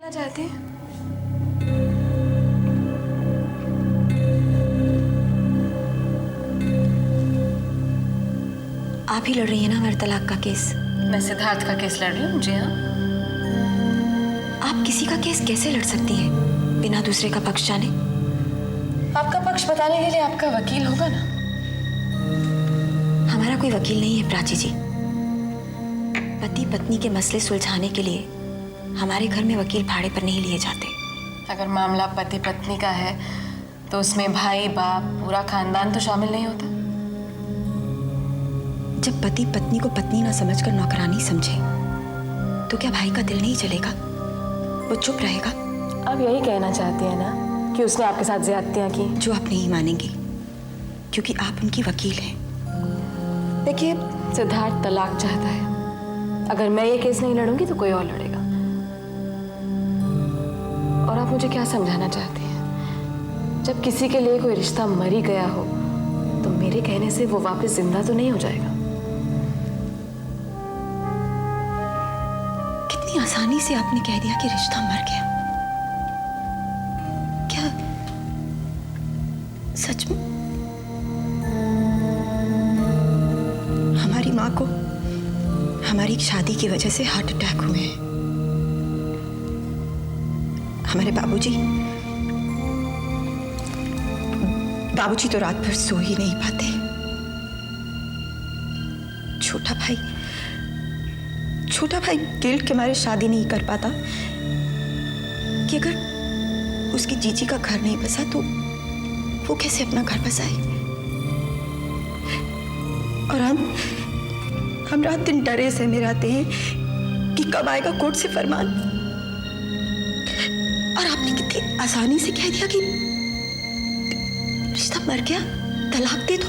चाहते हैं? आप ही लड़ रही हैं ना हमारे तलाक का केस? मैं सिद्धार्थ का केस लड़ रही हूँ। जी हाँ। आप किसी का केस कैसे लड़ सकती हैं बिना दूसरे का पक्ष जाने? आपका पक्ष बताने के लिए आपका वकील होगा ना। हमारा कोई वकील नहीं है प्राची जी। पति पत्नी के मसले सुलझाने के लिए हमारे घर में वकील भाड़े पर नहीं लिए जाते। अगर मामला पति पत्नी का है तो उसमें भाई बाप पूरा खानदान तो शामिल नहीं होता। जब पति पत्नी को पत्नी ना समझकर नौकरानी समझे तो क्या भाई का दिल नहीं चलेगा? वो चुप रहेगा? आप यही कहना चाहती हैं ना कि उसने आपके साथ ज्यादतियां की? जो आप नहीं मानेंगी क्योंकि आप उनकी वकील हैं। देखिए, सिद्धार्थ तलाक चाहता है। अगर मैं ये केस नहीं लड़ूंगी तो कोई और लड़ेगा। और आप मुझे क्या समझाना चाहती हैं? जब किसी के लिए कोई रिश्ता मर ही गया हो तो मेरे कहने से वो वापस जिंदा तो नहीं हो जाएगा। कितनी आसानी से आपने कह दिया कि रिश्ता मर गया। क्या सच में हमारी माँ को हमारी शादी की वजह से हार्ट अटैक हुए हैं? हमारे बाबूजी तो रात भर सो ही नहीं पाते। छोटा भाई गिल्ट के मारे शादी नहीं कर पाता कि अगर उसकी जीजी का घर नहीं बसा तो वो कैसे अपना घर बसाए। और हम रात दिन डरे सहमे रहते हैं कि कब आएगा कोर्ट से फरमान। और आपने कितनी आसानी से कह दिया कि रिश्ता मर गया, तलाक दे दो।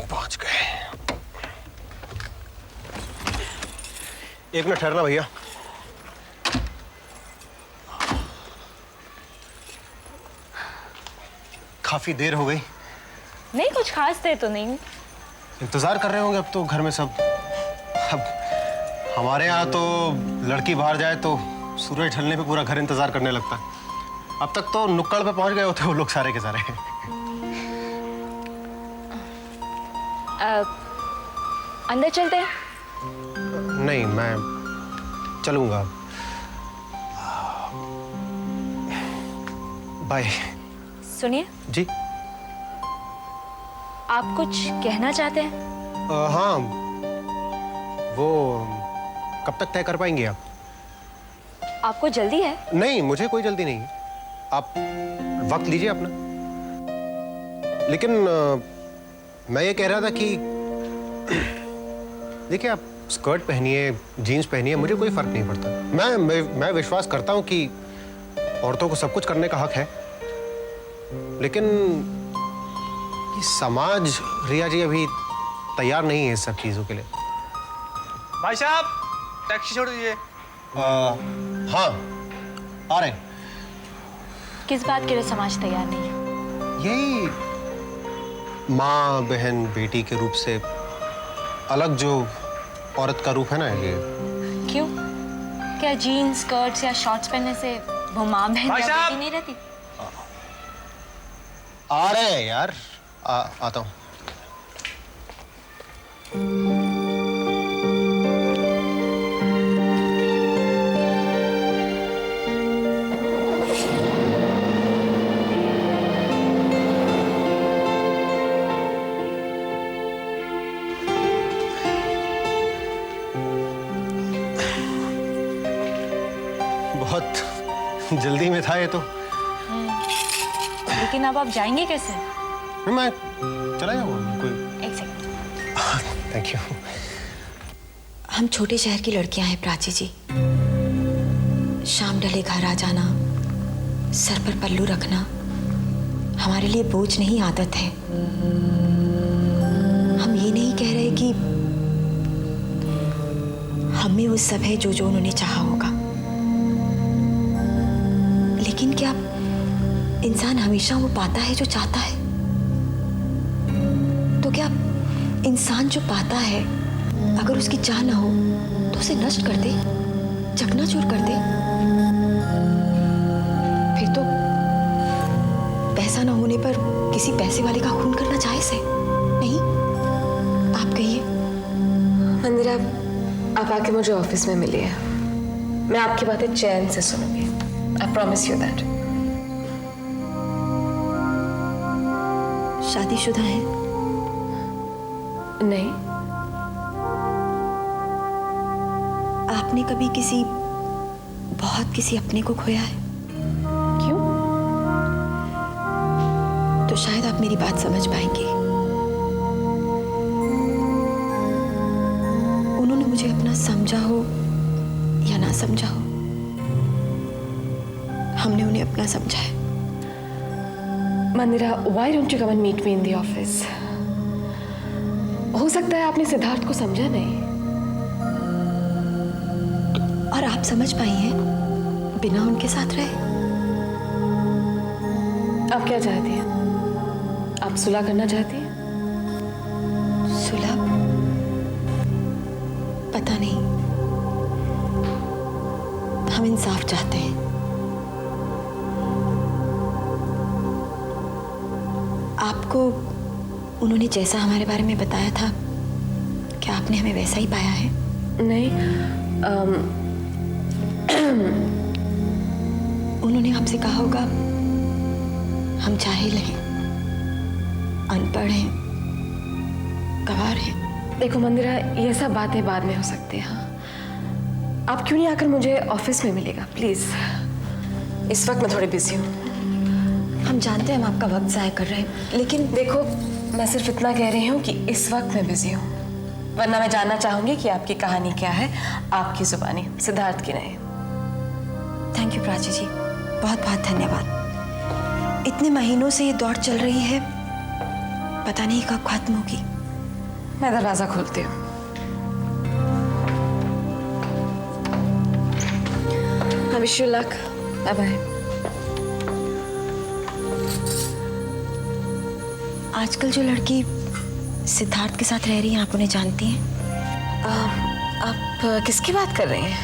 पहुंच गए। एक मिनट ठहरना भैया। काफी देर हो गई। नहीं, कुछ खास देर तो नहीं। इंतजार कर रहे होंगे अब तो घर में सब। अब हमारे यहाँ तो लड़की बाहर जाए तो सूरज ढलने पे पूरा घर इंतजार करने लगता है। अब तक तो नुक्कड़ पे पहुंच गए होते वो लोग सारे के सारे। अंदर चलते हैं? नहीं, मैं चलूंगा। बाय। सुनिए जी। आप कुछ कहना चाहते हैं? हाँ, वो कब तक तय कर पाएंगे आप? आपको जल्दी है? नहीं, मुझे कोई जल्दी नहीं है। आप वक्त लीजिए अपना। लेकिन मैं ये कह रहा था कि देखिए, आप स्कर्ट पहनिए, जीन्स पहनिए, मुझे कोई फर्क नहीं पड़ता। मैं विश्वास करता हूँ कि औरतों को सब कुछ करने का हक है। लेकिन ये समाज, रिया जी, अभी तैयार नहीं है इस सब चीजों के लिए। भाई साहब, टैक्सी छोड़ दीजिए। हाँ, आ रहे हैं। किस बात के लिए समाज तैयार नहीं है? यही माँ, बहन, बेटी के रूप से अलग जो औरत का रूप है ना, ये। क्यों? क्या जीन्स, स्कर्ट्स या शॉर्ट्स पहनने से वो माँ बहन या बेटी नहीं रहती? आ रहे हैं यार। आता हूँ। बहुत जल्दी में था ये तो। लेकिन अब आप जाएंगे कैसे? मैं चला जाऊंगा। कोई एक सेकंड। Thank you. हम छोटे शहर की लड़कियां हैं प्राची जी। शाम ढले घर आ जाना, सर पर पल्लू रखना हमारे लिए बोझ नहीं, आदत है। हम ये नहीं कह रहे कि हम में वो सब है जो उन्होंने चाहा होगा। लेकिन क्या इंसान हमेशा वो पाता है जो चाहता है? तो क्या इंसान जो पाता है, अगर उसकी चाह ना हो तो उसे नष्ट कर दे, चकनाचूर कर दे? फिर तो पैसा ना होने पर किसी पैसे वाले का खून करना जायज है, नहीं? आप कहिए। मंदिरा, आप आके मुझे ऑफिस में मिलिए, मैं आपकी बातें चैन से सुनूंगी। I promise you that. शादीशुदा है? नहीं। आपने कभी किसी अपने को खोया है? क्यों? तो शायद आप मेरी बात समझ पाएंगे। उन्होंने मुझे अपना समझा हो या ना समझा हो, हमने उन्हें अपना समझा है। Mandira, why don't you come and meet me in the office? हो सकता है आपने सिद्धार्थ को समझा नहीं, और आप समझ पाई हैं बिना उनके साथ रहे। आप क्या चाहती हैं? आप सुलह करना चाहती हैं? सुलह? पता नहीं, हम इंसाफ चाहते हैं। आपको उन्होंने जैसा हमारे बारे में बताया था, क्या आपने हमें वैसा ही पाया है? नहीं। उन्होंने आपसे कहा होगा हम जाहिल हैं, अनपढ़ हैं, गंवार हैं। देखो मंदिरा, ये सब बातें बाद में हो सकती हैं। हाँ, आप क्यों नहीं आकर मुझे ऑफिस में मिलेगा प्लीज? इस वक्त मैं थोड़ी बिजी हूँ। हम जानते हैं हम आपका वक्त ज़ाया कर रहे हैं, लेकिन देखो, मैं सिर्फ इतना कह रही हूँ कि इस वक्त मैं बिजी हूँ, वरना मैं जानना चाहूंगी कि आपकी कहानी क्या है, आपकी जुबानी, सिद्धार्थ की नहीं। थैंक यू प्राची जी, बहुत बहुत धन्यवाद। इतने महीनों से ये दौड़ चल रही है, पता नहीं कब खत्म होगी। मैं दरवाजा खोलती हूँ। I wish you luck. Bye bye. आजकल जो लड़की सिद्धार्थ के साथ रह रही है, आप उन्हें जानती हैं? आप किसकी बात कर रही हैं?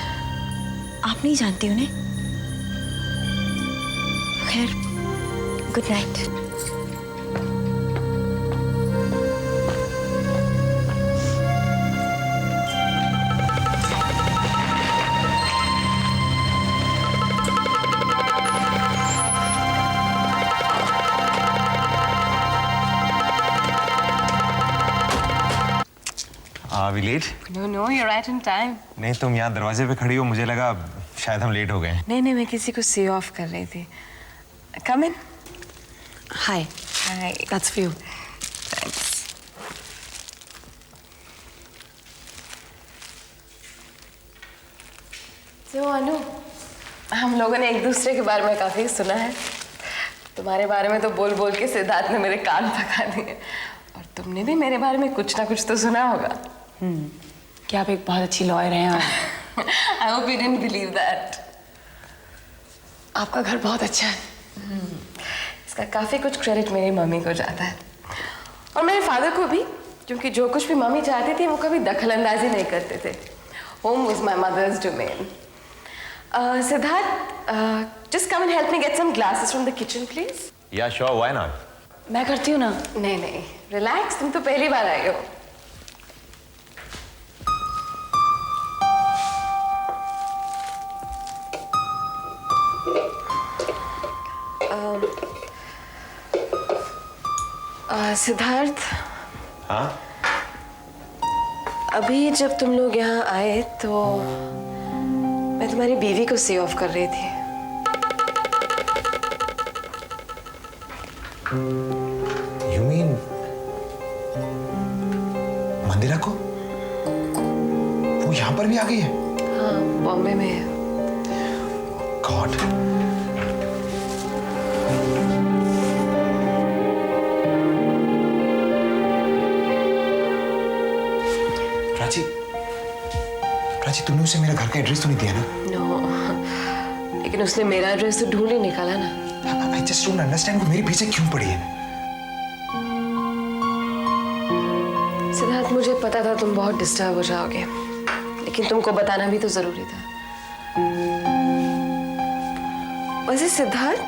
आप नहीं जानती उन्हें? खैर, good night. Are we late? No, you're right in time. नहीं, तुम यहाँ दरवाजे पे खड़ी हो, मुझे लगा शायद हम लेट हो गए। नहीं, मैं किसी को सी ऑफ कर रही थी। Come in. Hi. Hi. That's for you. Thanks. So अनु, हम लोगों ने एक दूसरे के बारे में काफी सुना है। तुम्हारे बारे में तो बोल बोल के सिद्धार्थ ने मेरे कान पका दिए, और तुमने भी मेरे बारे में कुछ ना कुछ तो सुना होगा। क्या आप एक बहुत अच्छी लॉयर हैं? I hope you didn't believe that. आपका घर बहुत अच्छा है। इसका काफी कुछ क्रेडिट मेरी मम्मी को जाता है, और मेरे फादर को भी, क्योंकि जो कुछ भी मम्मी चाहती थी वो कभी दखलंदाजी नहीं करते थे। Home was my mother's domain. Siddharth, just come and help me get some glasses from the kitchen, please. Yeah, sure, why not? मैं करती हूँ ना। नहीं, रिलैक्स, तुम तो पहली बार आए हो। सिद्धार्थ, हाँ? अभी जब तुम लोग यहाँ आए तो मैं तुम्हारी बीवी को सी ऑफ कर रही थी। You mean मंदिरा को? वो यहाँ पर भी आ गई है? हाँ, बॉम्बे में है। God. प्राची, तुमने उसे मेरा घर का एड्रेस तो नहीं दिया ना? नो, लेकिन उसने मेरा एड्रेस तो ढूंढ ही निकाला ना। I just don't understand वो मेरे पीछे क्यों पड़ी है? सिद्धार्थ, मुझे पता था तुम बहुत डिस्टर्ब हो जाओगे, लेकिन तुमको बताना भी तो जरूरी था। वैसे सिद्धार्थ,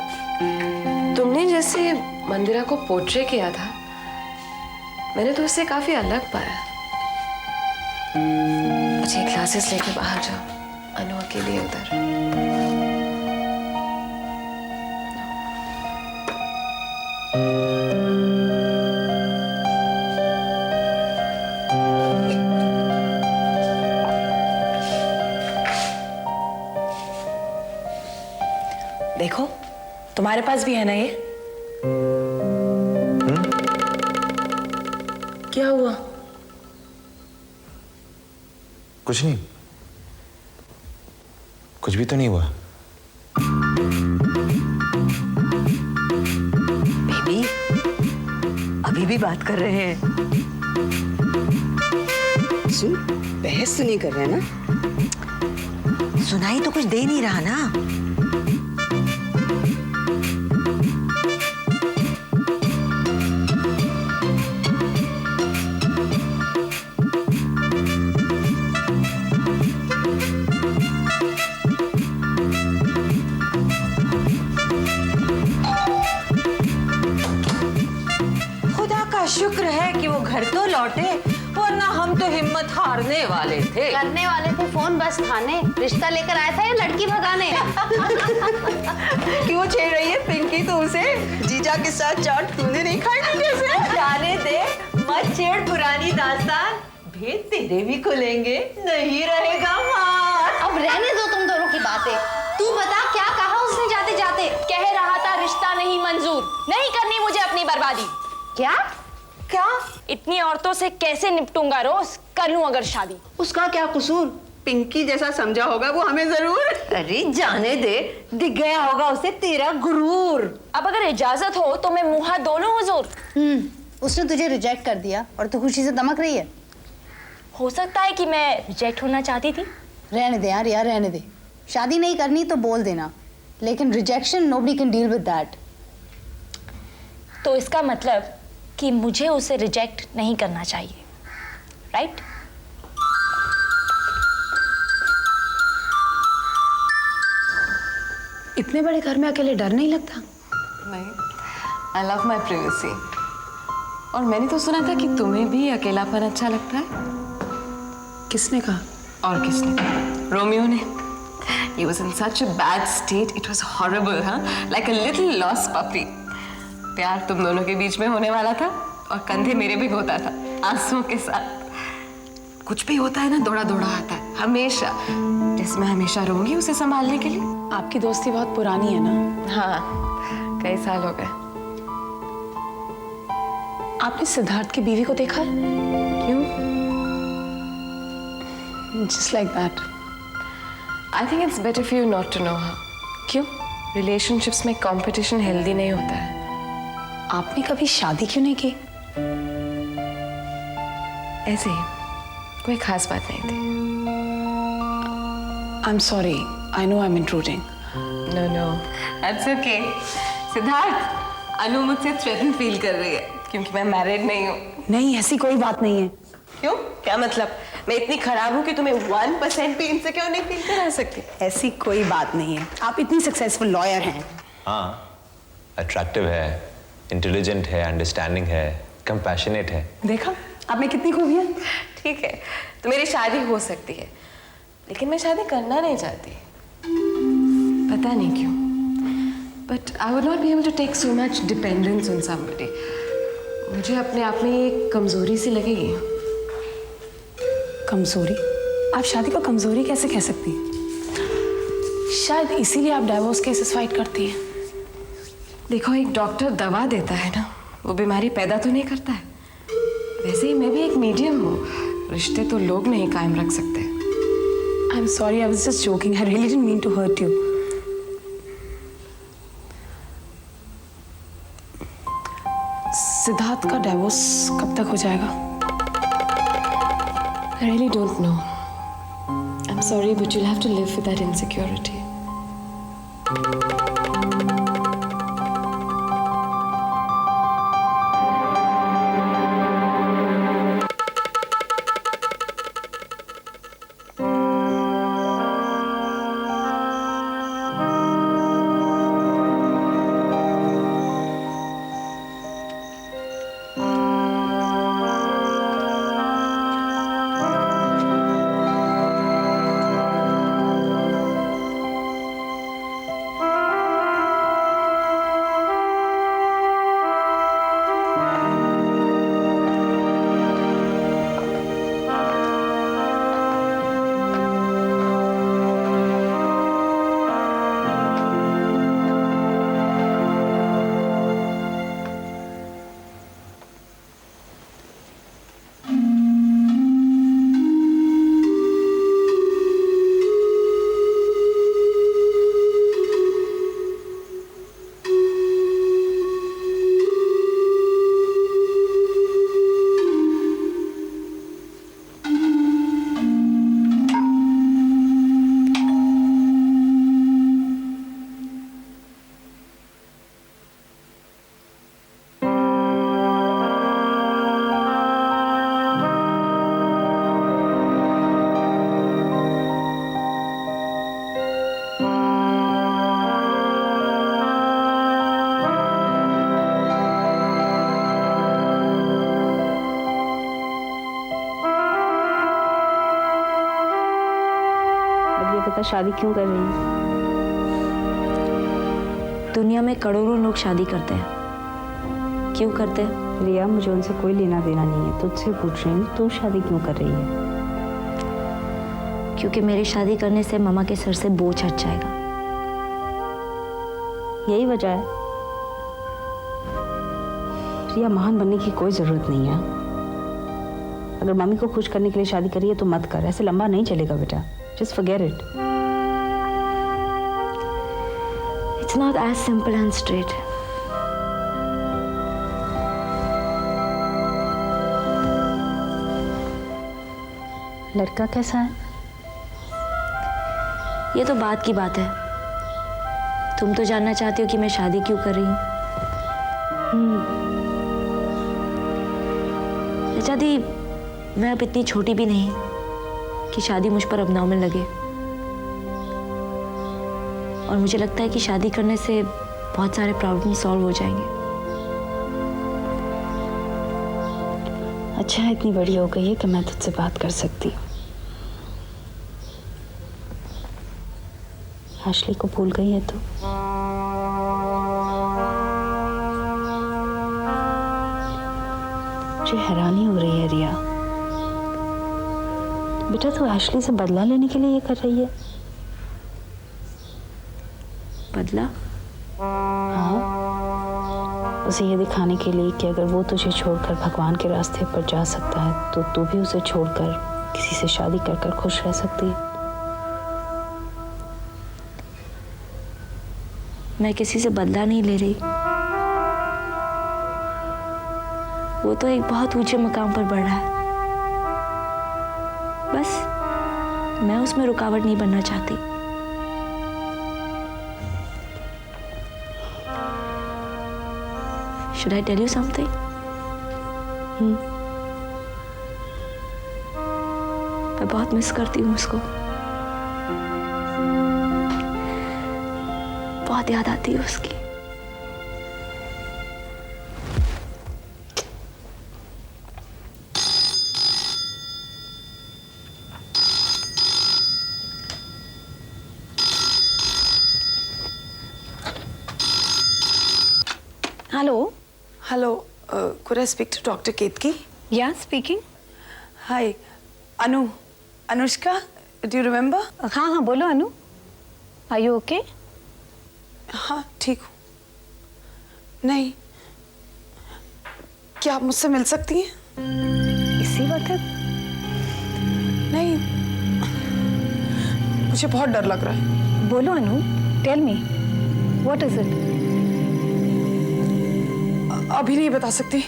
तुमने जैसे मंदिरा को पोर्ट्रे किया था, मैंने तो उससे काफी अलग पाया। मुझे क्लासेस लेके बाहर जाओ, अनु अकेली है उधर। देखो, तुम्हारे पास भी है ना ये? क्या हुआ? कुछ नहीं, कुछ भी तो नहीं हुआ। बेबी, अभी भी बात कर रहे हैं। सुन, बहस तो नहीं कर रहे हैं ना? सुनाई तो कुछ दे नहीं रहा ना। शुक्र है कि वो घर तो लौटे, वरना हम तो हिम्मत हारने वाले थे। करने वाले थे फोन बस थाने। रिश्ता लेकर आया था या लड़की भगाने? क्यों छेड़ रही है पिंकी तो उसे? जीजा के साथ चाट तूने नहीं खाई थी जैसे? जाने दे, मत छेड़ पुरानी दास्तान। भेद तेरे भी खुलेंगे, नहीं रहेगा मार। अब रहने दो तुम दोनों की बातें। तू बता, क्या कहा उसने जाते जाते? कह रहा था रिश्ता नहीं मंजूर, नहीं करनी मुझे अपनी बर्बादी। क्या क्या? इतनी औरतों से कैसे निपटूंगा रोज? कर लूं अगर शादी। उसका क्या कसूर? पिंकी जैसा समझा होगा वो हमें जरूर। अरे जाने दे, दिख गया होगा उसे तेरा गुरूर। अब अगर इजाजत हो तो मैं मुंह हाथ धो लूं हुजूर। उसने तुझे रिजेक्ट कर दिया और तू खुशी से दमक रही है। हो सकता है कि मैं रिजेक्ट होना चाहती थी। रहने दे यार, रहने दे। शादी नहीं करनी तो बोल देना, लेकिन rejection nobody can deal with that. तो इसका मतलब कि मुझे उसे रिजेक्ट नहीं करना चाहिए, राइट? इतने बड़े घर में अकेले डर नहीं लगता? नहीं, आई लव माई प्रिवेसी। और मैंने तो सुना था कि तुम्हें भी अकेलापन अच्छा लगता है। किसने कहा? और किसने? रोमियो ने। He was in such a bad state, it was horrible, huh? Like a little lost puppy. प्यार तुम दोनों के बीच में होने वाला था और कंधे मेरे भी होता था, आंसुओं के साथ। कुछ भी होता है ना, दौड़ा दौड़ा आता है हमेशा। जैसे मैं हमेशा रहूंगी उसे संभालने के लिए। आपकी दोस्ती बहुत पुरानी है ना? हाँ, कई साल हो गए। आपने सिद्धार्थ की बीवी को देखा? क्यों? Just like that. I think it's better for you not to know her. क्यों? Relationships में competition healthy नहीं होता है। आपने कभी शादी क्यों नहीं की? ऐसे ही, कोई खास बात नहीं थी। I'm sorry. I know I'm intruding. No, no, that's okay. Siddharth, अनु मुझसे थ्रेटन फील कर रही है क्योंकि मैं मैरिड नहीं हूँ। नहीं, ऐसी कोई बात नहीं है। क्यों? क्या मतलब? मैं इतनी खराब हूँ कि तुम्हें 1% भी इनसिक्योर नहीं फील करा सकती? ऐसी कोई बात नहीं है। आप इतनी सक्सेसफुल लॉयर हैं। हाँ, अट्रैक्टिव है, इंटेलिजेंट है, अंडरस्टैंडिंग है, कंपैशनेट है। देखा आपने कितनी खूबियाँ। ठीक है, तो मेरी शादी हो सकती है, लेकिन मैं शादी करना नहीं चाहती। पता नहीं क्यों, but I would not be able to take so much dependence on somebody. मुझे अपने आप में एक कमजोरी सी लगेगी। कमजोरी? आप शादी को कमजोरी कैसे कह सकती हैं? शायद इसीलिए आप डाइवोर्स केसेस फाइट करती हैं। देखो, एक डॉक्टर दवा देता है ना, वो बीमारी पैदा तो नहीं करता है। वैसे ही मैं भी एक मीडियम हूँ, रिश्ते तो लोग नहीं कायम रख सकते। I am sorry, I was just joking, I really didn't mean to hurt you. Siddharth का डाइवोर्स कब तक हो जाएगा? I really don't know. I'm sorry, but you'll have to live with that insecurity. बता, शादी क्यों कर रही है? दुनिया में करोड़ों लोग शादी करते हैं, क्यों करते हैं? रिया, मुझे उनसे कोई लेना देना नहीं है, तुझसे पूछ रही हूँ तू शादी क्यों कर रही है? क्योंकि मेरी शादी करने से मामा के सर से बोझ हट जाएगा। यही वजह है? रिया, महान बनने की कोई जरूरत नहीं है। अगर मम्मी को खुश करने के लिए शादी करी है तो मत कर, ऐसे लंबा नहीं चलेगा बेटा। Just forget it. It's not as simple and straight. लड़का कैसा है? ये तो बात की बात है। तुम तो जानना चाहती हो कि मैं शादी क्यों कर रही हूँ। चाचा दी, मैं अब इतनी छोटी भी नहीं कि शादी मुझ पर अब नॉर्मल लगे। और मुझे लगता है कि शादी करने से बहुत सारे प्रॉब्लम सॉल्व हो जाएंगे। अच्छा, इतनी बड़ी हो गई है कि मैं तुझसे बात कर सकती हूँ। आशली को भूल गई है तू? मुझे हैरानी हो रही है रिया। बेटा, तू आशली से बदला लेने के लिए ये कर रही है? बदला? हाँ, उसे ये दिखाने के लिए कि अगर वो तुझे छोड़कर भगवान के रास्ते पर जा सकता है तो तू भी उसे छोड़कर किसी से शादी कर खुश रह सकती है। मैं किसी से बदला नहीं ले रही। वो तो एक बहुत ऊंचे मकाम पर बढ़ रहा है, बस मैं उसमें रुकावट नहीं बनना चाहती। Should I tell you something? मैं बहुत मिस करती हूँ उसको। बहुत याद आती है उसकी। Hello. Hello, could I speak to Dr. Ketki? या speaking. Hi, Anushka, do you remember? हाँ हाँ, बोलो अनु। Are you okay? हाँ, ठीक हूँ। नहीं, क्या आप मुझसे मिल सकती हैं? इसी वक्त? नहीं, मुझे बहुत डर लग रहा है। बोलो Anu, tell me, what is it? अभी नहीं बता सकती,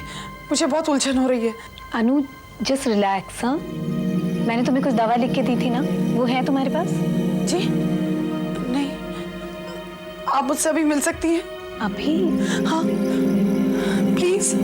मुझे बहुत उलझन हो रही है। अनु, जस्ट रिलैक्स। हाँ, मैंने तुम्हें कुछ दवा लिख के दी थी ना, वो है तुम्हारे पास? जी नहीं, आप मुझसे अभी मिल सकती हैं? अभी? हाँ, प्लीज।